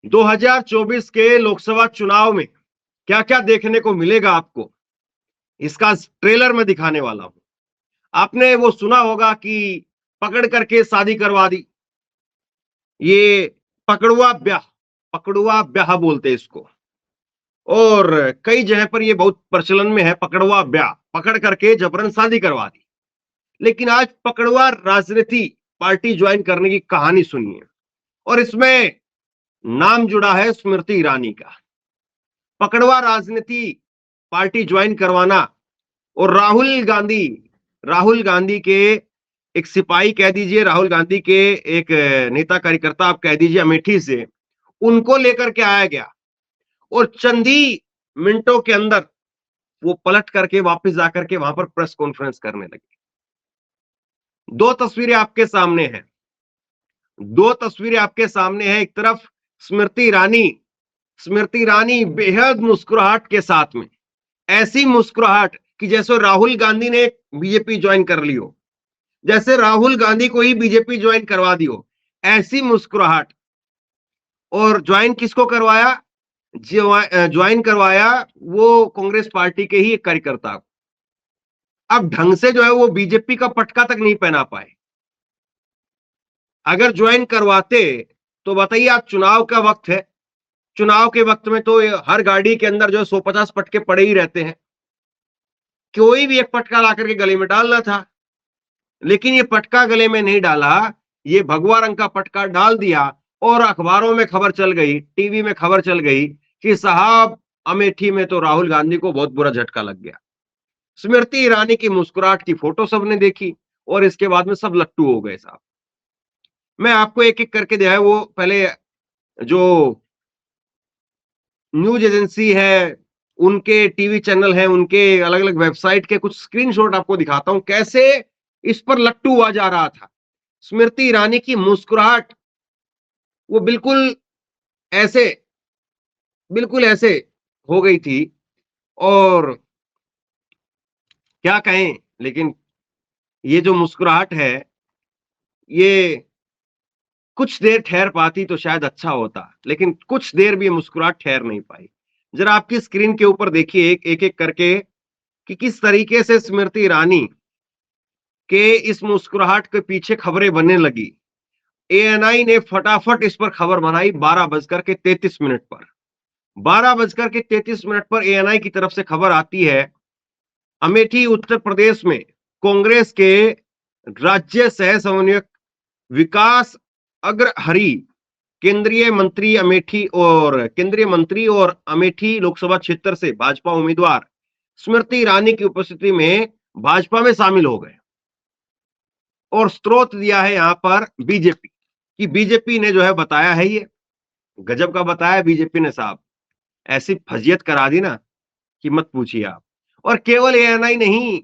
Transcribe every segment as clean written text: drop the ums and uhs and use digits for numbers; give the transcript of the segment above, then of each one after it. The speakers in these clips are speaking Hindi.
2024 के लोकसभा चुनाव में क्या क्या देखने को मिलेगा आपको, इसका ट्रेलर में दिखाने वाला हूं। आपने वो सुना होगा कि पकड़ करके शादी करवा दी, ये पकड़ुआ ब्याह बोलते हैं इसको। और कई जगह पर ये बहुत प्रचलन में है, पकड़वा ब्याह, पकड़ करके जबरन शादी करवा दी। लेकिन आज पकड़वा राजनीति पार्टी ज्वाइन करने की कहानी सुनिए, और इसमें नाम जुड़ा है स्मृति ईरानी का। पकड़वा राजनीति पार्टी ज्वाइन करवाना और राहुल गांधी के एक सिपाही कह दीजिए, राहुल गांधी के एक नेता कार्यकर्ता आप कह दीजिए अमेठी से, उनको लेकर के आया गया और चंद ही मिनटों के अंदर वो पलट करके वापस जाकर के वहां पर प्रेस कॉन्फ्रेंस करने लगे। दो तस्वीरें आपके सामने हैं, एक तरफ स्मृति ईरानी बेहद मुस्कुराहट के साथ में, ऐसी मुस्कुराहट कि जैसे राहुल गांधी ने बीजेपी ज्वाइन कर ली हो, जैसे राहुल गांधी को ही बीजेपी ज्वाइन करवा दी हो, ऐसी मुस्कुराहट। और ज्वाइन किसको करवाया? ज्वाइन करवाया वो कांग्रेस पार्टी के ही एक कार्यकर्ता। अब ढंग से जो है वो बीजेपी का पटका तक नहीं पहना पाए। अगर ज्वाइन करवाते तो बताइए, आप चुनाव का वक्त है, चुनाव के वक्त में तो हर गाड़ी के अंदर जो 150 पटके पड़े ही रहते हैं, कोई भी एक पटका ला करके गले में डालना था। लेकिन ये पटका गले में नहीं डाला, ये भगवा रंग का पटका डाल दिया और अखबारों में खबर चल गई, टीवी में खबर चल गई कि साहब अमेठी में तो राहुल गांधी को बहुत बुरा झटका लग गया। स्मृति ईरानी की मुस्कुराहट की फोटो सबने देखी और इसके बाद में सब लट्टू हो गए साहब। मैं आपको एक एक करके दिया है, वो पहले जो न्यूज एजेंसी है, उनके टीवी चैनल है, उनके अलग अलग वेबसाइट के कुछ स्क्रीनशॉट आपको दिखाता हूं, कैसे इस पर लट्टू हुआ जा रहा था। स्मृति ईरानी की मुस्कुराहट वो ऐसे बिल्कुल ऐसे हो गई थी, और क्या कहें। लेकिन ये जो मुस्कुराहट है, ये कुछ देर ठहर पाती तो शायद अच्छा होता, लेकिन कुछ देर भी मुस्कुराहट ठहर नहीं पाई। जरा आपकी स्क्रीन के ऊपर देखिए एक एक करके कि किस तरीके से स्मृति ईरानी के इस मुस्कुराहट के पीछे खबरें बनने लगी। एएनआई ने फटाफट इस पर खबर बनाई 12:33 पर। 12:33 पर एएनआई की तरफ से खबर आती है, अमेठी उत्तर प्रदेश में कांग्रेस के राज्य सह समन्वयक विकास अग्रहरि, केंद्रीय मंत्री और अमेठी लोकसभा क्षेत्र से भाजपा उम्मीदवार स्मृति ईरानी की उपस्थिति में भाजपा में शामिल हो गए। और स्रोत दिया है यहां पर बीजेपी, कि बीजेपी ने जो है बताया है, ये गजब का बताया बीजेपी ने साहब, ऐसी फजियत करा दी ना कि मत पूछिए आप। और केवल एएनआई नहीं,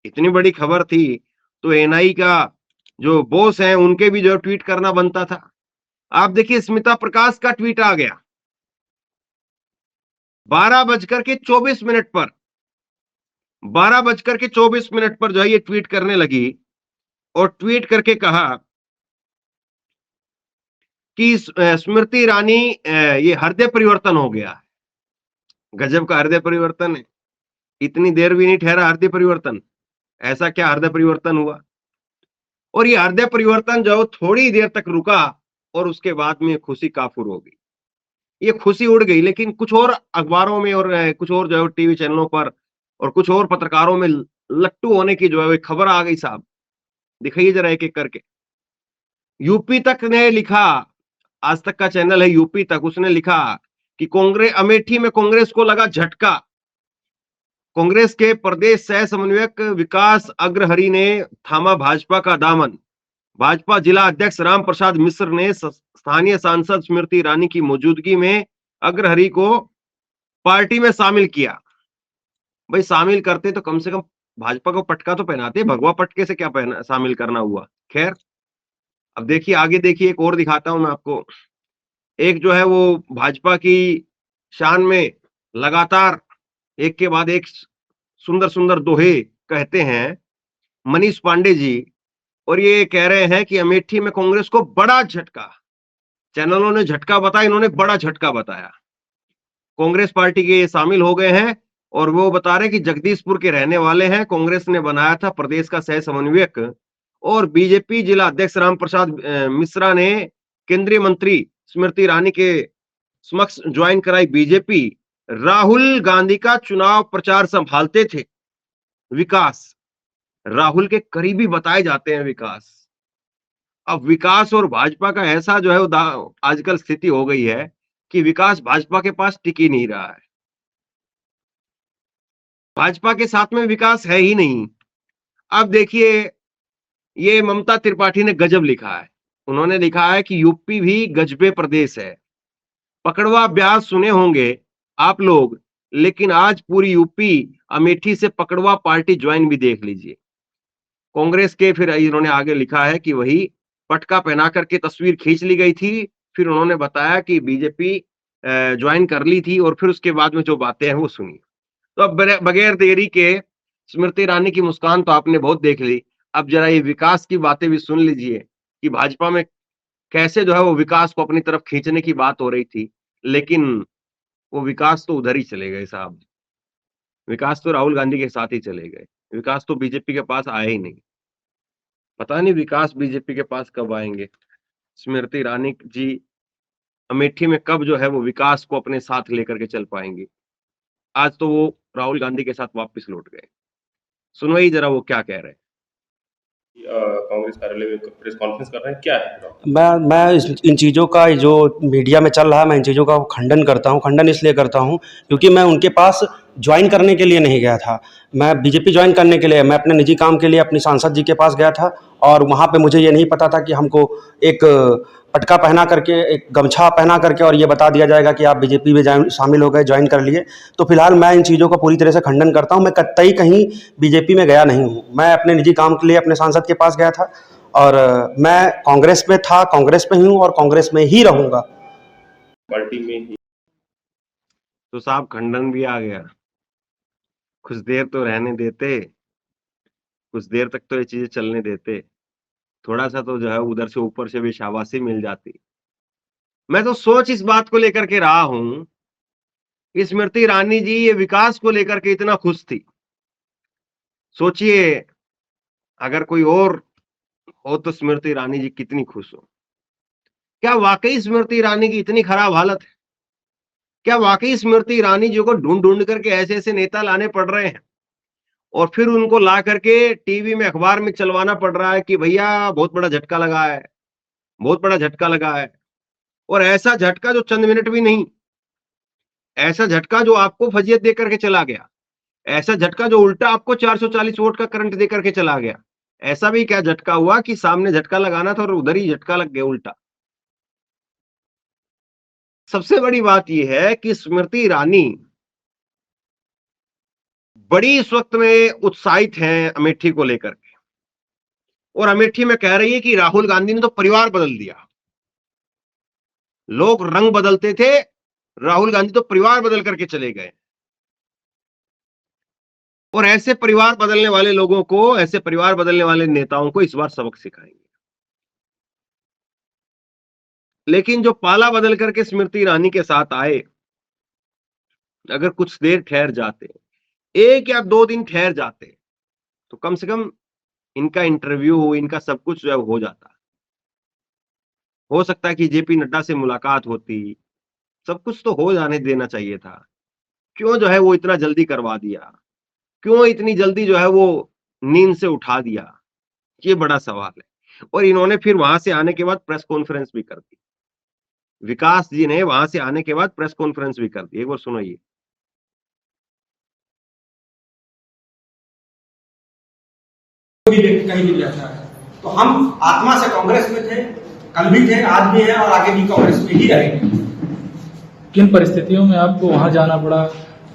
इतनी बड़ी खबर थी तो एएनआई का जो बॉस है उनके भी जो ट्वीट करना बनता था। आप देखिए, स्मिता प्रकाश का ट्वीट आ गया 12:24 पर। 12:24 पर जो है ये ट्वीट करने लगी और ट्वीट करके कहा कि स्मृति ईरानी ये हृदय परिवर्तन हो गया। गजब का हृदय परिवर्तन है, इतनी देर भी नहीं ठहरा हृदय परिवर्तन। ऐसा क्या हृदय परिवर्तन हुआ? और ये हृदय परिवर्तन जो थोड़ी देर तक रुका और उसके बाद में खुशी काफूर हो गई, ये खुशी उड़ गई। लेकिन कुछ और अखबारों में और कुछ और जो है टीवी चैनलों पर और कुछ और पत्रकारों में लट्टू होने की जो है खबर आ गई साहब। दिखाइए जरा एक एक करके। यूपी तक ने लिखा, आज तक का चैनल है यूपी तक, उसने लिखा कि कांग्रेस अमेठी में कांग्रेस को लगा झटका। कांग्रेस के प्रदेश सह समन्वयक विकास अग्रहरि ने थामा भाजपा का दामन। भाजपा जिला अध्यक्ष राम प्रसाद मिश्र ने स्थानीय सांसद स्मृति ईरानी की मौजूदगी में अग्रहरि को पार्टी में शामिल किया। भाई शामिल करते तो कम से कम भाजपा को पटका तो पहनाते, भगवा पटके से क्या पहना शामिल करना हुआ। खैर, अब देखिए आगे, देखिए एक और दिखाता हूं मैं आपको। एक जो है वो भाजपा की शान में लगातार एक के बाद एक सुंदर सुंदर दोहे कहते हैं मनीष पांडे जी, और ये कह रहे हैं कि अमेठी में कांग्रेस को बड़ा झटका। चैनलों ने झटका बताया, इन्होंने बड़ा झटका बताया। कांग्रेस पार्टी के शामिल हो गए हैं और वो बता रहे कि जगदीशपुर के रहने वाले हैं, कांग्रेस ने बनाया था प्रदेश का सह समन्वयक, और बीजेपी जिला अध्यक्ष राम प्रसाद मिश्रा ने केंद्रीय मंत्री स्मृति ईरानी के समक्ष ज्वाइन कराई बीजेपी। राहुल गांधी का चुनाव प्रचार संभालते थे विकास, राहुल के करीबी बताए जाते हैं विकास। अब विकास और भाजपा का ऐसा जो है आजकल स्थिति हो गई है कि विकास भाजपा के पास टिक ही नहीं रहा है, भाजपा के साथ में विकास है ही नहीं। अब देखिए, ये ममता त्रिपाठी ने गजब लिखा है, उन्होंने लिखा है कि यूपी भी गजबे प्रदेश है। पकड़वा ब्यास सुने होंगे आप लोग, लेकिन आज पूरी यूपी अमेठी से पकड़वा पार्टी ज्वाइन भी देख लीजिए। कांग्रेस के फिर इन्होंने आगे लिखा है कि वही पटका पहना करके तस्वीर खींच ली गई थी, फिर उन्होंने बताया कि बीजेपी ज्वाइन कर ली थी, और फिर उसके बाद में जो बातें हैं वो सुनिए। तो अब बगैर देरी के स्मृति ईरानी की मुस्कान तो आपने बहुत देख ली, अब जरा ये विकास की बातें भी सुन लीजिए कि भाजपा में कैसे जो है वो विकास को अपनी तरफ खींचने की बात हो रही थी, लेकिन वो विकास तो उधर ही चले गए साहब। विकास तो राहुल गांधी के साथ ही चले गए, विकास तो बीजेपी के पास आया ही नहीं। पता नहीं विकास बीजेपी के पास कब आएंगे, स्मृति ईरानी जी अमेठी में कब जो है वो विकास को अपने साथ लेकर के चल पाएंगे। आज तो वो राहुल गांधी के साथ वापस लौट गए। सुनो ही जरा वो क्या कह रहे हैं। कांग्रेस कार्यालय में प्रेस कॉन्फ्रेंस कर रहे हैं, क्या है? मैं इन चीज़ों का जो मीडिया में चल रहा है, मैं इन चीज़ों का खंडन करता हूं। खंडन इसलिए करता हूं क्योंकि मैं उनके पास ज्वाइन करने के लिए नहीं गया था, मैं बीजेपी ज्वाइन करने के लिए, मैं अपने निजी काम के लिए अपनी सांसद जी के पास गया था, और वहाँ पे मुझे ये नहीं पता था कि हमको एक पटका पहना करके, एक गमछा पहना करके और ये बता दिया जाएगा कि आप बीजेपी में शामिल हो गए, ज्वाइन कर लिए। तो फिलहाल मैं इन चीज़ों का पूरी तरह से खंडन करता हूँ। मैं कतई कहीं बीजेपी में गया नहीं हूँ, मैं अपने निजी काम के लिए अपने सांसद के पास गया था, और मैं कांग्रेस में था, कांग्रेस में ही हूँ और कांग्रेस में ही रहूंगा। पार्टी में ही तो साहब खंडन भी आ गया, कुछ देर तो रहने देते, कुछ देर तक तो ये चीजें चलने देते, थोड़ा सा तो जो है उधर से ऊपर से भी शाबाशी मिल जाती। मैं तो सोच इस बात को लेकर के रहा हूं कि स्मृति ईरानी जी ये विकास को लेकर के इतना खुश थी, सोचिए अगर कोई और हो तो स्मृति ईरानी जी कितनी खुश हो। क्या वाकई स्मृति ईरानी की इतनी खराब हालत है? क्या वाकई स्मृति ईरानी जी को ढूंढ ढूंढ करके ऐसे ऐसे नेता लाने पड़ रहे हैं और फिर उनको ला करके टीवी में अखबार में चलवाना पड़ रहा है कि भैया बहुत बड़ा झटका लगा है, बहुत बड़ा झटका लगा है, और ऐसा झटका जो चंद मिनट भी नहीं, ऐसा झटका जो आपको फजीयत दे करके चला गया, ऐसा झटका जो उल्टा आपको 440 वोट का करंट दे करके चला गया। ऐसा भी क्या झटका हुआ कि सामने झटका लगाना था और उधर ही झटका लग गया उल्टा। सबसे बड़ी बात यह है कि स्मृति ईरानी बड़ी इस वक्त में उत्साहित हैं अमेठी को लेकर के, और अमेठी में कह रही है कि राहुल गांधी ने तो परिवार बदल दिया। लोग रंग बदलते थे, राहुल गांधी तो परिवार बदल करके चले गए। और ऐसे परिवार बदलने वाले लोगों को, ऐसे परिवार बदलने वाले नेताओं को इस बार सबक सिखाएंगे। लेकिन जो पाला बदल करके स्मृति ईरानी के साथ आए, अगर कुछ देर ठहर जाते, 1 या 2 दिन ठहर जाते, तो कम से कम इनका इंटरव्यू, इनका सब कुछ जो है हो जाता। हो सकता है कि जेपी नड्डा से मुलाकात होती, सब कुछ तो हो जाने देना चाहिए था। क्यों जो है वो इतना जल्दी करवा दिया, क्यों इतनी जल्दी जो है वो नींद से उठा दिया, ये बड़ा सवाल है। और इन्होंने फिर वहां से आने के बाद प्रेस कॉन्फ्रेंस भी कर दी, विकास जी ने वहां से आने के बाद प्रेस कॉन्फ्रेंस भी कर दी। एक बार सुनिए। कोई व्यक्ति कहीं भी बैठा है, तो हम आत्मा से कांग्रेस में थे, कल भी थे, आज भी हैं और आगे भी कांग्रेस में ही रहेंगे। किन परिस्थितियों में आपको वहां जाना पड़ा?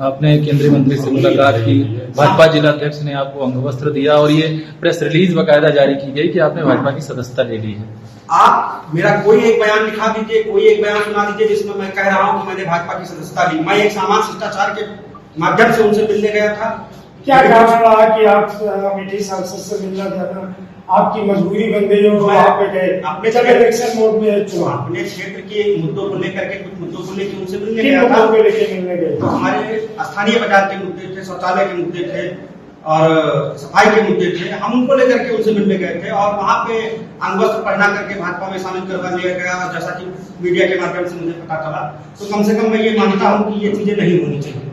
आपने केंद्रीय मंत्री से मुलाकात की, भाजपा जिलाध्यक्ष ने आपको अंगवस्त्र दिया और ये प्रेस रिलीज बकायदा जारी की गई कि आपने भाजपा की सदस्यता ले ली है। आप मेरा कोई एक बयान लिखा दीजिए, कोई एक बयान सुना दीजिए जिसमें मैं कह रहा हूं कि मैंने भाजपा की सदस्यता ली। मैं एक सामान्य शिष्टाचार के माध्यम से उनसे मिलने गया था। क्या कारण रहा कि आप अमेठी सांसद से मिलना चाहते? आपकी मजबूरी बन गई और वहाँ पे गए अपने जब इलेक्शन मोड में है चुनाव, अपने क्षेत्र के मुद्दों को लेकर के कुछ मुद्दों को लेकर उनसे मिलने किन गया मुद्दों था। को लेके मिलने गए? तो हमारे स्थानीय बाजार के मुद्दे थे, शौचालय के मुद्दे थे और सफाई के मुद्दे थे। हम उनको लेकर के उनसे मिलने गए थे और वहाँ पे अंगवस्त्र पहना करके भाजपा में शामिल करवा लिया गया। और जैसा कि मीडिया के माध्यम से मुझे पता चला, तो कम से कम मैं ये मानता हूँ कि ये चीजें नहीं होनी चाहिए।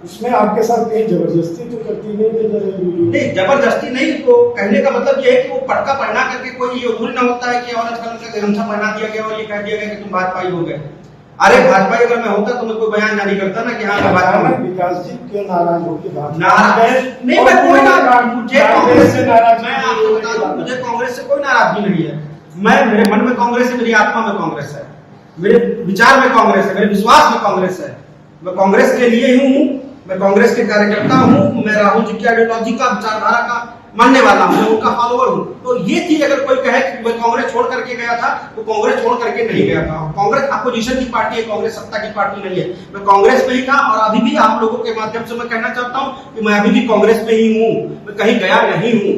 उसमें आपके साथ कहीं जबरदस्ती तो करती नहीं, जबरदस्ती नहीं। तो कहने का मतलब ये है कि वो पटका पहना करके कोई ये थोड़ी ना होता है कि औरत का गमछा पहना दिया गया और ये कह दिया गया कि तुम भाजपाई हो गए। अरे भाजपाई अगर मैं होता तो मैं कोई बयान जारी करता ना कि हाँ मैं भाजपा में। विकास जी क्यों नाराज हो के बात नाराज नहीं, मैं कोई नाराज, मुझे कांग्रेस से नाराज, मैं आपको बता दूं, मुझे कांग्रेस से कोई नाराजगी नहीं है। मेरे मन में कांग्रेस है, मेरी आत्मा में कांग्रेस है, मेरे विचार में कांग्रेस है, मेरे विश्वास में कांग्रेस है। मैं कांग्रेस के लिए ही हूँ, मैं कांग्रेस के कार्यकर्ता हूँ, मैं राहुल जी की आइडियोलॉजी का, विचारधारा का मानने वाला हूँ, मैं उनका फॉलोअर हूँ। तो ये चीज अगर कोई कहे कि मैं कांग्रेस छोड़ करके गया था, तो कांग्रेस छोड़ करके नहीं गया था। कांग्रेस अपोजिशन की पार्टी है, कांग्रेस सत्ता की पार्टी नहीं है। मैं कांग्रेस में ही था और अभी भी आप लोगों के माध्यम से मैं कहना चाहता हूँ कि मैं अभी भी कांग्रेस में ही हूँ, मैं कहीं गया नहीं हूँ।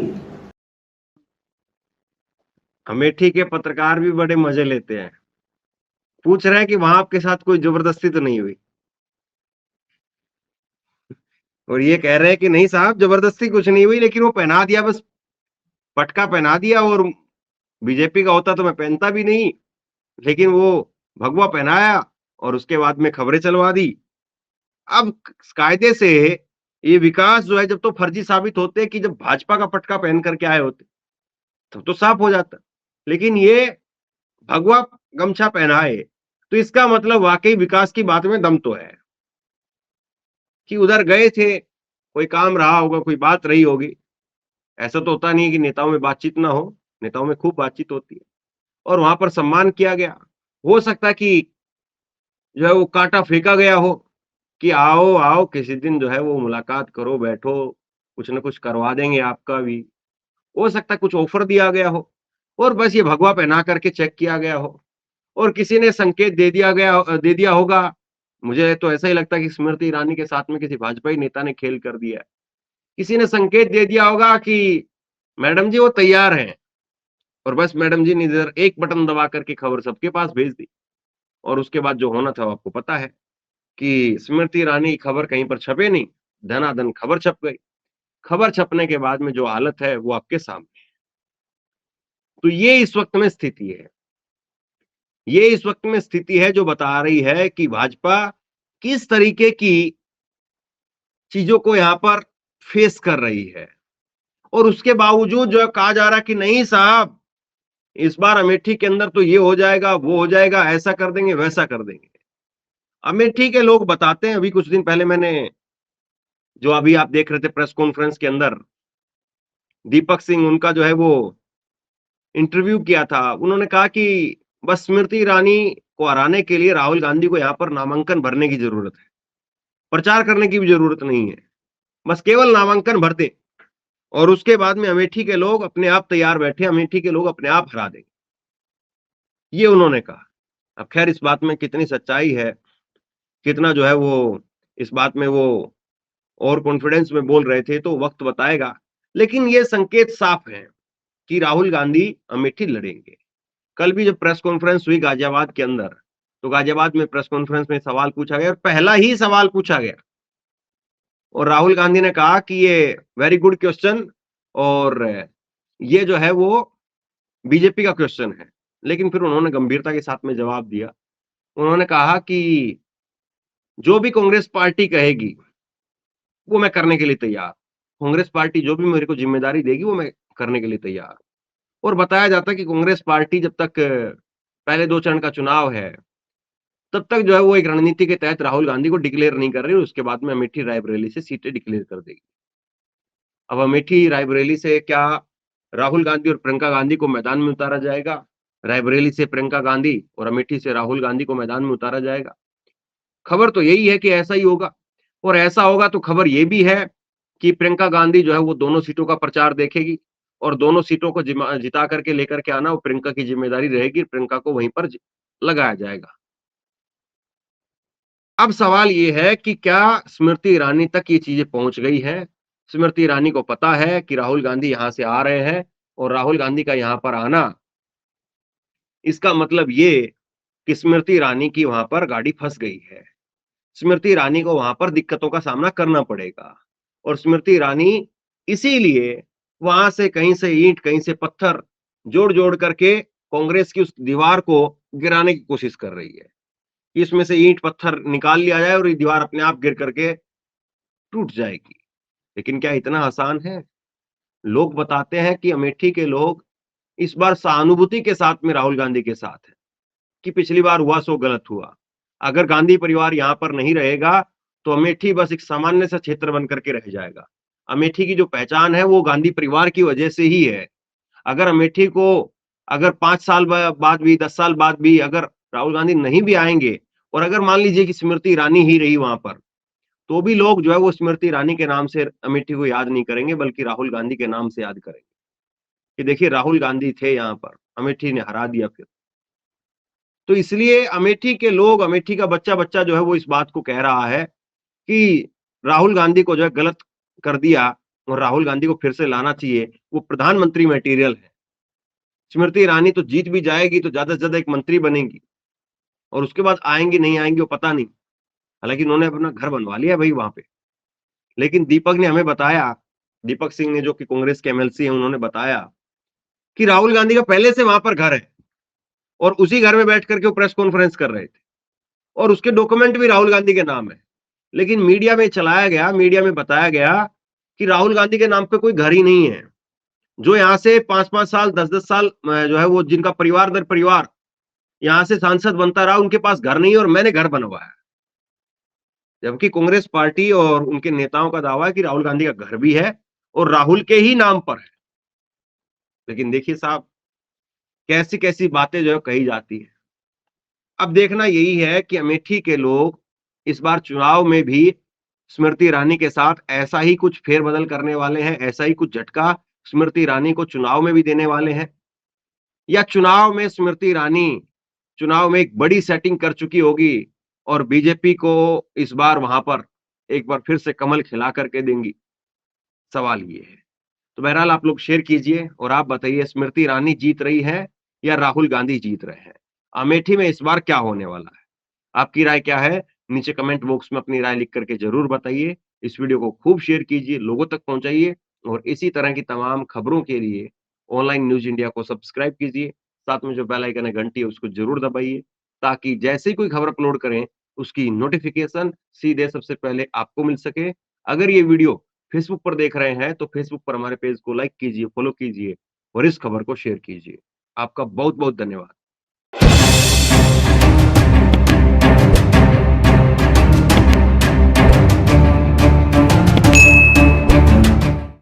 अमेठी के पत्रकार भी बड़े मजे लेते हैं, पूछ रहे हैं कि वहां आपके साथ कोई जबरदस्ती तो नहीं हुई, और ये कह रहे हैं कि नहीं साहब जबरदस्ती कुछ नहीं हुई, लेकिन वो पहना दिया, बस पटका पहना दिया। और बीजेपी का होता तो मैं पहनता भी नहीं, लेकिन वो भगवा पहनाया और उसके बाद में खबरें चलवा दी। अब कायदे से ये विकास जो है, जब तो फर्जी साबित होते कि जब भाजपा का पटका पहन करके आए होते तब तो साफ हो जाता, लेकिन ये भगवा गमछा पहनाए तो इसका मतलब वाकई विकास की बात में दम तो है कि उधर गए थे, कोई काम रहा होगा, कोई बात रही होगी। ऐसा तो होता नहीं है कि नेताओं में बातचीत ना हो, नेताओं में खूब बातचीत होती है और वहां पर सम्मान किया गया। हो सकता है कि जो है वो कांटा फेंका गया हो कि आओ आओ किसी दिन जो है वो मुलाकात करो, बैठो, कुछ ना कुछ करवा देंगे आपका भी। हो सकता है कुछ ऑफर दिया गया हो और बस ये भगवा पहना करके चेक किया गया हो और किसी ने संकेत दे दिया होगा। मुझे तो ऐसा ही लगता है कि स्मृति ईरानी के साथ में किसी भाजपाई नेता ने खेल कर दिया है। किसी ने संकेत दे दिया होगा कि मैडम जी वो तैयार हैं, और बस मैडम जी ने इधर एक बटन दबा करके खबर सबके पास भेज दी। और उसके बाद जो होना था वो आपको पता है कि स्मृति ईरानी की खबर कहीं पर छपे नहीं, धनाधन खबर छप गई। खबर छपने के बाद में जो हालत है वो आपके सामने है। तो ये इस वक्त में स्थिति है, ये इस वक्त में स्थिति है जो बता रही है कि भाजपा किस तरीके की चीजों को यहां पर फेस कर रही है। और उसके बावजूद जो कहा जा रहा है कि नहीं साहब इस बार अमेठी के अंदर तो ये हो जाएगा, वो हो जाएगा, ऐसा कर देंगे, वैसा कर देंगे। अमेठी के लोग बताते हैं, अभी कुछ दिन पहले मैंने जो अभी आप देख रहे थे प्रेस कॉन्फ्रेंस के अंदर दीपक सिंह उनका जो है वो इंटरव्यू किया था, उन्होंने कहा कि बस स्मृति ईरानी को हराने के लिए राहुल गांधी को यहां पर नामांकन भरने की जरूरत है, प्रचार करने की भी जरूरत नहीं है, बस केवल नामांकन भर दें और उसके बाद में अमेठी के लोग अपने आप तैयार बैठे, अमेठी के लोग अपने आप हरा देंगे, ये उन्होंने कहा। अब खैर इस बात में कितनी सच्चाई है, कितना जो है वो इस बात में वो और कॉन्फिडेंस में बोल रहे थे तो वक्त बताएगा, लेकिन ये संकेत साफ है कि राहुल गांधी अमेठी लड़ेंगे। कल भी जब प्रेस कॉन्फ्रेंस हुई गाजियाबाद के अंदर, तो गाजियाबाद में प्रेस कॉन्फ्रेंस में सवाल पूछा गया और पहला ही सवाल पूछा गया और राहुल गांधी ने कहा कि ये वेरी गुड क्वेश्चन और ये जो है वो बीजेपी का क्वेश्चन है, लेकिन फिर उन्होंने गंभीरता के साथ में जवाब दिया। उन्होंने कहा कि जो भी कांग्रेस पार्टी कहेगी वो मैं करने के लिए तैयार, कांग्रेस पार्टी जो भी मेरे को जिम्मेदारी देगी वो मैं करने के लिए तैयार। और बताया जाता है कि कांग्रेस पार्टी जब तक पहले 2 चरण का चुनाव है तब तक जो है वो एक रणनीति के तहत राहुल गांधी को डिक्लेयर नहीं कर रही, उसके बाद में अमेठी रायबरेली से सीटें डिक्लेयर कर देगी। अब अमेठी रायबरेली से क्या राहुल गांधी और प्रियंका गांधी को मैदान में उतारा जाएगा, रायबरेली से प्रियंका गांधी और अमेठी से राहुल गांधी को मैदान में उतारा जाएगा? खबर तो यही है कि ऐसा ही होगा, और ऐसा होगा तो खबर ये भी है कि प्रियंका गांधी जो है वो दोनों सीटों का प्रचार देखेगी और दोनों सीटों को जिता करके लेकर के आना वो प्रियंका की जिम्मेदारी रहेगी, प्रियंका को वहीं पर लगाया जाएगा। अब सवाल ये है कि क्या स्मृति ईरानी तक ये चीजें पहुंच गई हैं? स्मृति ईरानी को पता है कि राहुल गांधी यहां से आ रहे हैं, और राहुल गांधी का यहां पर आना, इसका मतलब ये कि स्मृति ईरानी की वहां पर गाड़ी फंस गई है। स्मृति ईरानी को वहां पर दिक्कतों का सामना करना पड़ेगा और स्मृति ईरानी इसीलिए वहां से कहीं से ईंट कहीं से पत्थर जोड़ जोड़ करके कांग्रेस की उस दीवार को गिराने की कोशिश कर रही है कि इसमें से ईंट पत्थर निकाल लिया जाए और ये दीवार अपने आप गिर करके टूट जाएगी। लेकिन क्या इतना आसान है? लोग बताते हैं कि अमेठी के लोग इस बार सहानुभूति के साथ में राहुल गांधी के साथ है कि पिछली बार हुआ सो गलत हुआ। अगर गांधी परिवार यहां पर नहीं रहेगा तो अमेठी बस एक सामान्य सा क्षेत्र बन करके रह जाएगा। अमेठी की जो पहचान है वो गांधी परिवार की वजह से ही है। अगर अमेठी को अगर 5 साल बाद भी 10 साल बाद भी अगर राहुल गांधी नहीं भी आएंगे और अगर मान लीजिए कि स्मृति ईरानी ही रही वहां पर, तो भी लोग जो है वो स्मृति ईरानी के नाम से अमेठी को याद नहीं करेंगे बल्कि राहुल गांधी के नाम से याद करेंगे कि देखिए राहुल गांधी थे यहां पर, अमेठी ने हरा दिया फिर। तो इसलिए अमेठी के लोग, अमेठी का बच्चा बच्चा जो है वो इस बात को कह रहा है कि राहुल गांधी को जो है गलत कर दिया और राहुल गांधी को फिर से लाना चाहिए, वो प्रधानमंत्री मटेरियल है। स्मृति ईरानी तो जीत भी जाएगी तो ज्यादा से ज्यादा एक मंत्री बनेंगी और उसके बाद आएंगी नहीं आएंगी वो पता नहीं। हालांकि उन्होंने अपना घर बनवा लिया भाई वहां पे। लेकिन दीपक ने हमें बताया, दीपक सिंह ने जो कि कांग्रेस के एमएलसी हैं, उन्होंने बताया कि राहुल गांधी का पहले से वहां पर घर है और उसी घर में बैठ करके वो प्रेस कॉन्फ्रेंस कर रहे थे और उसके डॉक्यूमेंट भी राहुल गांधी के नाम है। लेकिन मीडिया में चलाया गया, मीडिया में बताया गया कि राहुल गांधी के नाम पे कोई घर ही नहीं है। जो यहां से 5-5 साल 10-10 साल जो है वो जिनका परिवार दर परिवार यहां से सांसद बनता रहा, उनके पास घर नहीं है और मैंने घर बनवाया। जबकि कांग्रेस पार्टी और उनके नेताओं का दावा है कि राहुल गांधी का घर भी है और राहुल के ही नाम पर है। लेकिन देखिए साहब, कैसी कैसी बातें जो है कही जाती है। अब देखना यही है कि अमेठी के लोग इस बार चुनाव में भी स्मृति ईरानी के साथ ऐसा ही कुछ फेरबदल करने वाले हैं, ऐसा ही कुछ झटका स्मृति ईरानी को चुनाव में भी देने वाले हैं, या चुनाव में स्मृति ईरानी चुनाव में एक बड़ी सेटिंग कर चुकी होगी और बीजेपी को इस बार वहां पर एक बार फिर से कमल खिला करके देंगी। सवाल ये है। तो बहरहाल आप लोग शेयर कीजिए और आप बताइए स्मृति ईरानी जीत रही है या राहुल गांधी जीत रहे हैं? अमेठी में इस बार क्या होने वाला है? आपकी राय क्या है? नीचे कमेंट बॉक्स में अपनी राय लिख करके जरूर बताइए। इस वीडियो को खूब शेयर कीजिए, लोगों तक पहुंचाइए और इसी तरह की तमाम खबरों के लिए ऑनलाइन न्यूज इंडिया को सब्सक्राइब कीजिए। साथ में जो बेल आइकन है, घंटी है, उसको जरूर दबाइए ताकि जैसे ही कोई खबर अपलोड करें उसकी नोटिफिकेशन सीधे सबसे पहले आपको मिल सके। अगर ये वीडियो फेसबुक पर देख रहे हैं तो फेसबुक पर हमारे पेज को लाइक कीजिए, फॉलो कीजिए और इस खबर को शेयर कीजिए। आपका बहुत बहुत धन्यवाद।